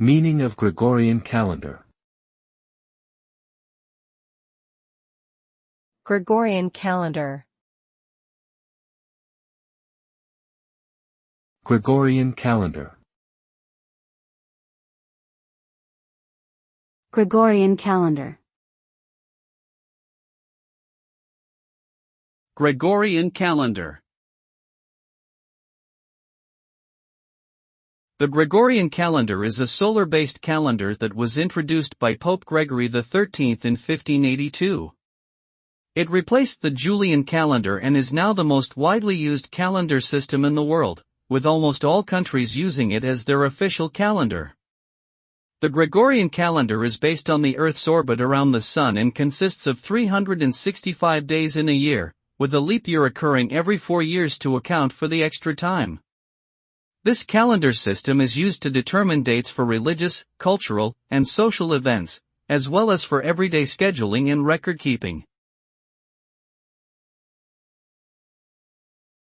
Meaning of Gregorian calendar. Gregorian calendar. Gregorian calendar. Gregorian calendar. Gregorian calendar. The Gregorian calendar is a solar-based calendar that was introduced by Pope Gregory XIII in 1582. It replaced the Julian calendar and is now the most widely used calendar system in the world, with almost all countries using it as their official calendar. The Gregorian calendar is based on the Earth's orbit around the Sun and consists of 365 days in a year, with a leap year occurring every 4 years to account for the extra time. This calendar system is used to determine dates for religious, cultural, and social events, as well as for everyday scheduling and record keeping.